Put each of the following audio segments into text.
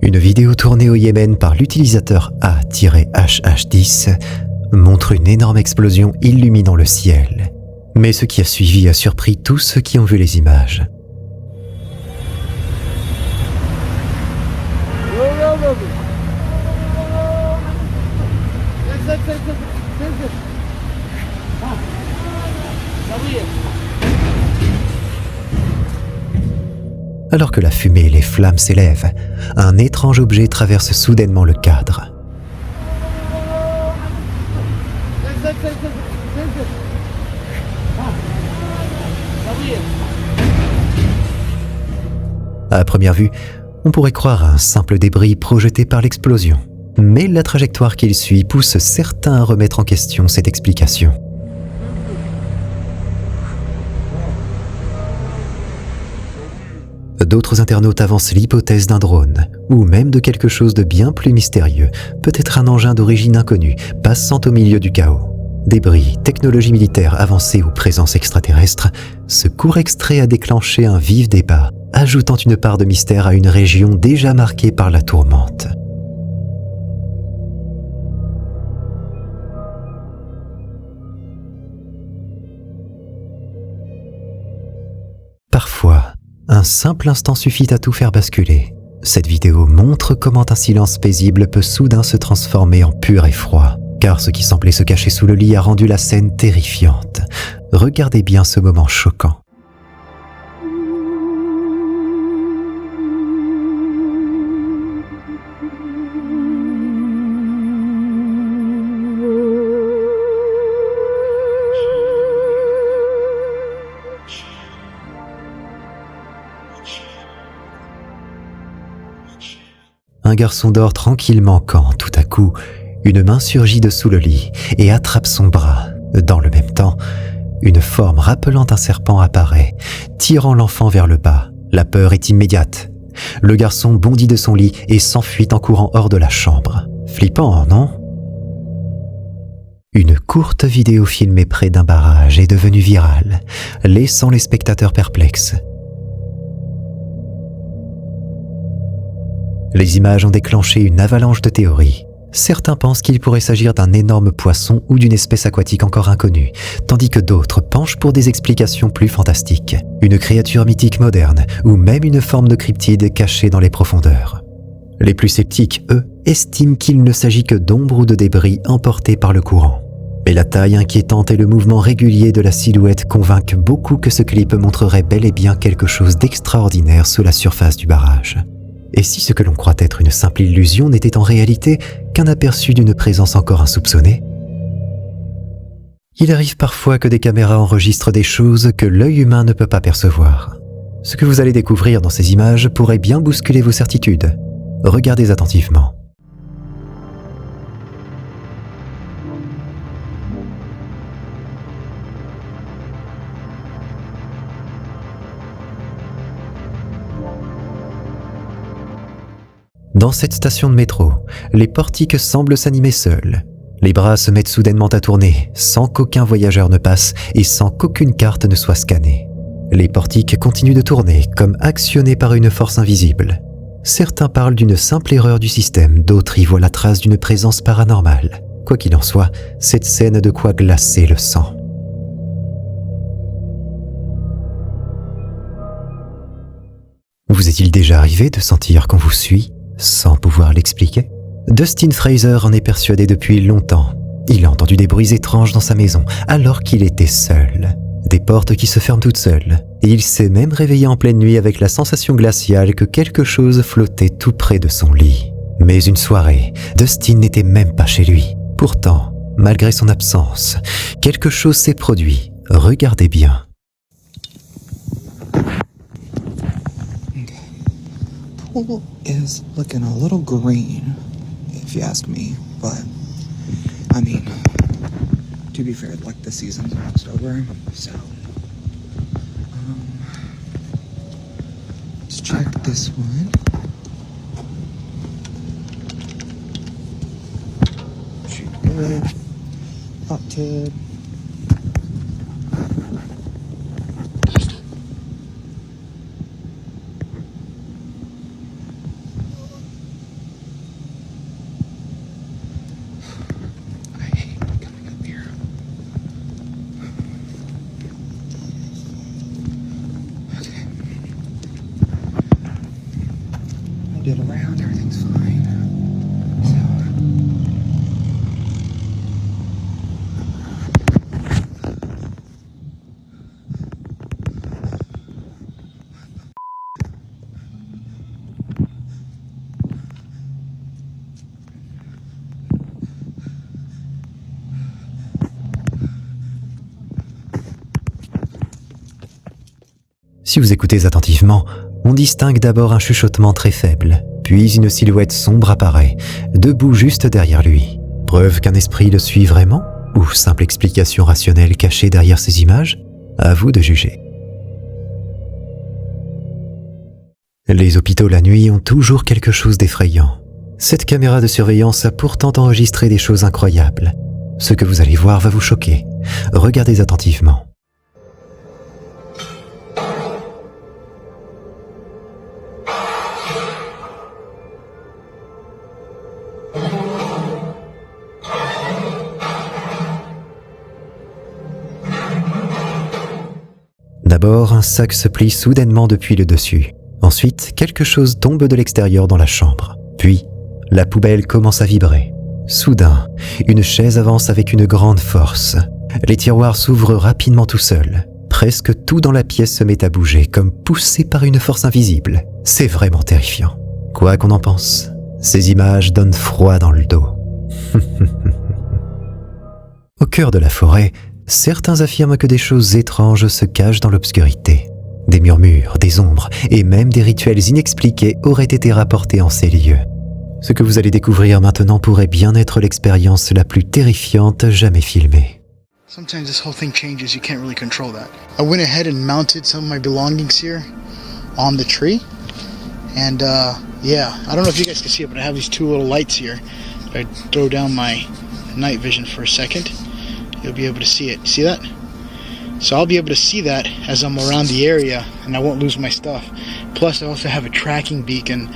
Une vidéo tournée au Yémen par l'utilisateur A-HH10 montre une énorme explosion illuminant le ciel. Mais ce qui a suivi a surpris tous ceux qui ont vu les images. Alors que la fumée et les flammes s'élèvent, un étrange objet traverse soudainement le cadre. À première vue, on pourrait croire à un simple débris projeté par l'explosion. Mais la trajectoire qu'il suit pousse certains à remettre en question cette explication. D'autres internautes avancent l'hypothèse d'un drone, ou même de quelque chose de bien plus mystérieux, peut-être un engin d'origine inconnue, passant au milieu du chaos. Débris, technologie militaire avancée ou présence extraterrestre, ce court extrait a déclenché un vif débat, ajoutant une part de mystère à une région déjà marquée par la tourmente. Parfois, un simple instant suffit à tout faire basculer. Cette vidéo montre comment un silence paisible peut soudain se transformer en pur effroi, car ce qui semblait se cacher sous le lit a rendu la scène terrifiante. Regardez bien ce moment choquant. Un garçon dort tranquillement quand, tout à coup, une main surgit de sous le lit et attrape son bras. Dans le même temps, une forme rappelant un serpent apparaît, tirant l'enfant vers le bas. La peur est immédiate. Le garçon bondit de son lit et s'enfuit en courant hors de la chambre. Flippant, non ? Une courte vidéo filmée près d'un barrage est devenue virale, laissant les spectateurs perplexes. Les images ont déclenché une avalanche de théories. Certains pensent qu'il pourrait s'agir d'un énorme poisson ou d'une espèce aquatique encore inconnue, tandis que d'autres penchent pour des explications plus fantastiques. Une créature mythique moderne, ou même une forme de cryptide cachée dans les profondeurs. Les plus sceptiques, eux, estiment qu'il ne s'agit que d'ombres ou de débris emportés par le courant. Mais la taille inquiétante et le mouvement régulier de la silhouette convainquent beaucoup que ce clip montrerait bel et bien quelque chose d'extraordinaire sous la surface du barrage. Et si ce que l'on croit être une simple illusion n'était en réalité qu'un aperçu d'une présence encore insoupçonnée ? Il arrive parfois que des caméras enregistrent des choses que l'œil humain ne peut pas percevoir. Ce que vous allez découvrir dans ces images pourrait bien bousculer vos certitudes. Regardez attentivement. Dans cette station de métro, les portiques semblent s'animer seuls. Les bras se mettent soudainement à tourner, sans qu'aucun voyageur ne passe et sans qu'aucune carte ne soit scannée. Les portiques continuent de tourner, comme actionnés par une force invisible. Certains parlent d'une simple erreur du système, d'autres y voient la trace d'une présence paranormale. Quoi qu'il en soit, cette scène a de quoi glacer le sang. Vous est-il déjà arrivé de sentir qu'on vous suit sans pouvoir l'expliquer ? Dustin Fraser en est persuadé depuis longtemps. Il a entendu des bruits étranges dans sa maison, alors qu'il était seul. Des portes qui se ferment toutes seules. Et il s'est même réveillé en pleine nuit avec la sensation glaciale que quelque chose flottait tout près de son lit. Mais une soirée, Dustin n'était même pas chez lui. Pourtant, malgré son absence, quelque chose s'est produit. Regardez bien. Pool is looking a little green, if you ask me, but I mean, to be fair, like the season's almost over, so let's check this one. Shoot good. Hot tip. moved it around, everything's fine. So. Si vous écoutez attentivement, on distingue d'abord un chuchotement très faible, puis une silhouette sombre apparaît, debout juste derrière lui. Preuve qu'un esprit le suit vraiment? Ou simple explication rationnelle cachée derrière ces images? À vous de juger. Les hôpitaux la nuit ont toujours quelque chose d'effrayant. Cette caméra de surveillance a pourtant enregistré des choses incroyables. Ce que vous allez voir va vous choquer. Regardez attentivement. D'abord, un sac se plie soudainement depuis le dessus. Ensuite, quelque chose tombe de l'extérieur dans la chambre. Puis, la poubelle commence à vibrer. Soudain, une chaise avance avec une grande force. Les tiroirs s'ouvrent rapidement tout seuls. Presque tout dans la pièce se met à bouger, comme poussé par une force invisible. C'est vraiment terrifiant. Quoi qu'on en pense, ces images donnent froid dans le dos. Au cœur de la forêt, certains affirment que des choses étranges se cachent dans l'obscurité. Des murmures, des ombres et même des rituels inexpliqués auraient été rapportés en ces lieux. Ce que vous allez découvrir maintenant pourrait bien être l'expérience la plus terrifiante jamais filmée. Sometimes this whole thing changes, you can't really control that. I went ahead and mounted some of my belongings here on the tree. And yeah, I don't know if you guys can see it, but I have these two little lights here. If I throw down my night vision for a second, you'll be able to see it. See that? So I'll be able to see that as I'm around the area and I won't lose my stuff. Plus I also have a tracking beacon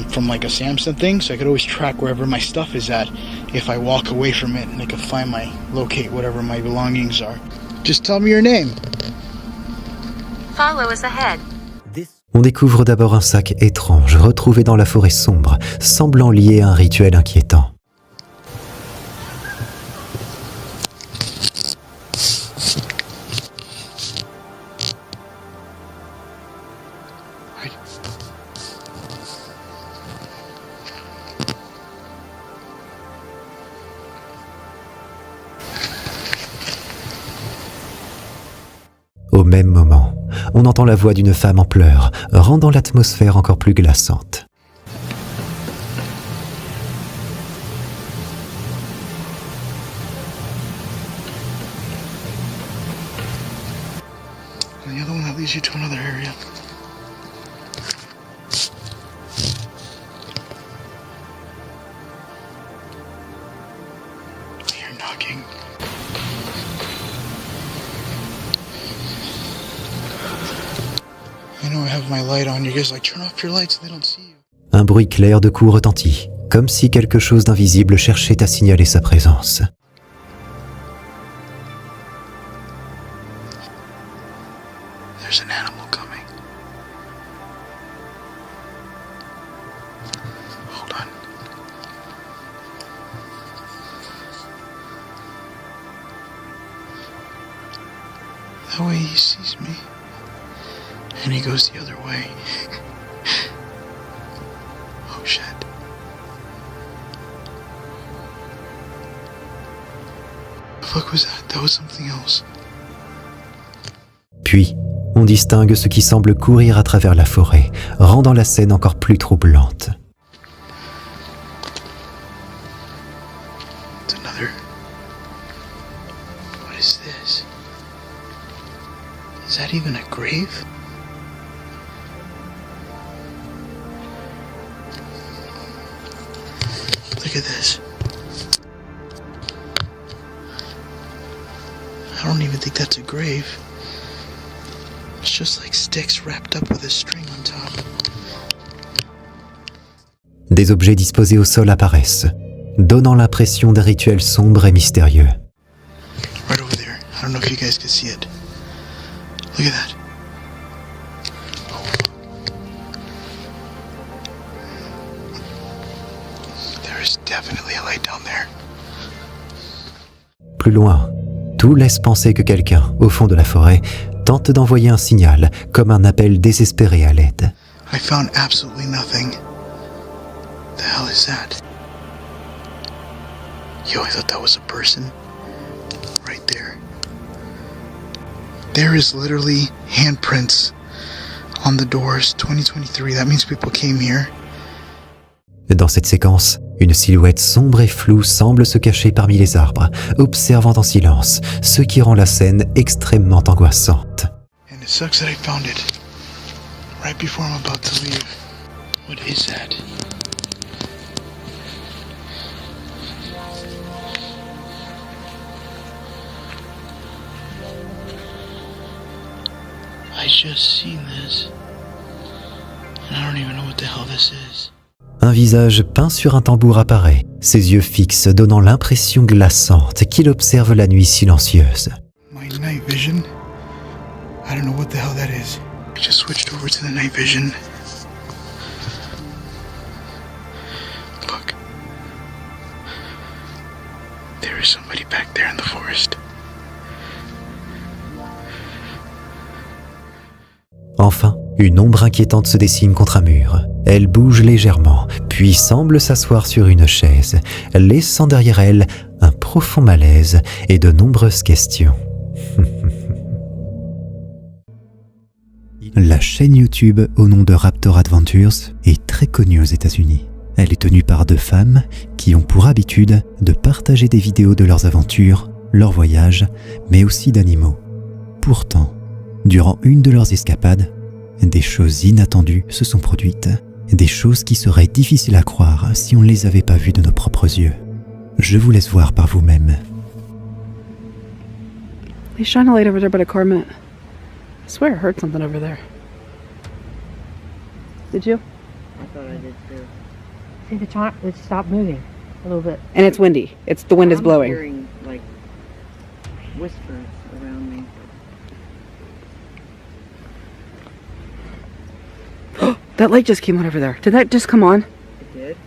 from like a Samsung thing, so I could always track wherever my stuff is at if I walk away from it, and I can locate whatever my belongings are. Just tell me your name. Follow us ahead. On découvre d'abord un sac étrange retrouvé dans la forêt sombre, semblant lié à un rituel inquiétant. Au même moment, on entend la voix d'une femme en pleurs, rendant l'atmosphère encore plus glaçante. And the other one that leads you to another area. I hear knocking. I know I have my light on. You guys like turn off your lights so they don't see you. Un bruit clair de coups retentit, comme si quelque chose d'invisible cherchait à signaler sa présence. There's an animal coming. Hold on. That way he sees me. And he goes the other way. Oh shit. The fuck was that? That was something else. Puis, on distingue ce qui semble courir à travers la forêt, rendant la scène encore plus troublante. It's another. What is this? Is that even a grave? Look at this. I don't even think that's a grave. It's just like sticks wrapped up with a string on top. Des objets disposés au sol apparaissent, donnant l'impression d'un rituel sombre et mystérieux. Right over there. I don't know if you guys can see it. Look at that. definitely a light down there. Plus loin, tout laisse penser que quelqu'un, au fond de la forêt, tente d'envoyer un signal, comme un appel désespéré à l'aide. I found absolutely nothing. The hell is that? Yo, I thought that was a person. Right there. There is literally handprints on the doors. 2023. That means people came here. Dans cette séquence, une silhouette sombre et floue semble se cacher parmi les arbres, observant en silence, ce qui rend la scène extrêmement angoissante. And it sucks that I found it right before I'm about to leave. What is that? I just seen this, and I don't even know what the hell this is. Un visage peint sur un tambour apparaît, ses yeux fixes donnant l'impression glaçante qu'il observe la nuit silencieuse. My night vision? I don't know what the hell that is. I just switched over to the night vision. Look. There is somebody back there in the forest. Enfin, une ombre inquiétante se dessine contre un mur. Elle bouge légèrement, puis semble s'asseoir sur une chaise, laissant derrière elle un profond malaise et de nombreuses questions. La chaîne YouTube au nom de Raptor Adventures est très connue aux États-Unis. Elle est tenue par 2 femmes qui ont pour habitude de partager des vidéos de leurs aventures, leurs voyages, mais aussi d'animaux. Pourtant, durant une de leurs escapades, des choses inattendues se sont produites, des choses qui seraient difficiles à croire si on ne les avait pas vues de nos propres yeux. Je vous laisse voir par vous-même. They shine a light over there by the car mat. I swear I heard something over there. Did you? I thought I did too. See, the top, it stopped moving a little bit. And it's windy. The wind is I'm blowing. hearing, like, whispers around me. That light just came on over there. Did that just come on? It did.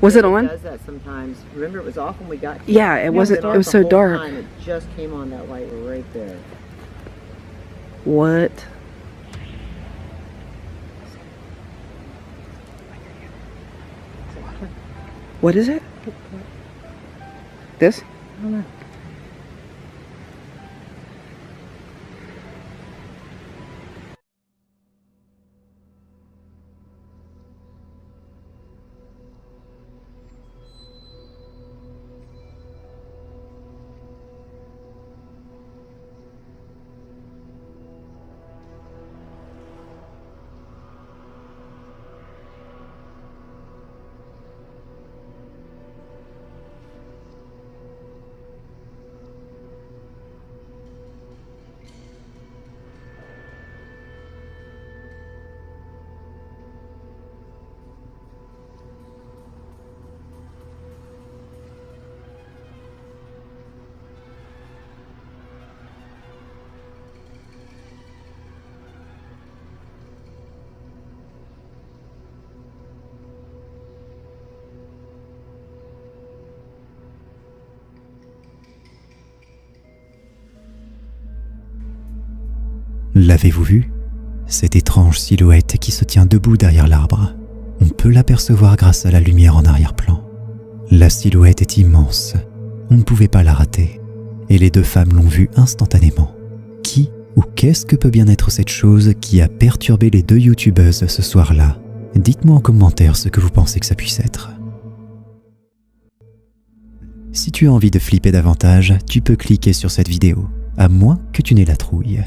Was it on? It does that sometimes. Remember, it was off when we got here? Yeah, it wasn't. It was so the whole dark. time. It just came on that light right there. What? What is it? This? I don't know. L'avez-vous vu? Cette étrange silhouette qui se tient debout derrière l'arbre. On peut l'apercevoir grâce à la lumière en arrière-plan. La silhouette est immense. On ne pouvait pas la rater. Et les 2 femmes l'ont vue instantanément. Qui ou qu'est-ce que peut bien être cette chose qui a perturbé les 2 youtubeuses ce soir-là? Dites-moi en commentaire ce que vous pensez que ça puisse être. Si tu as envie de flipper davantage, tu peux cliquer sur cette vidéo, à moins que tu n'aies la trouille.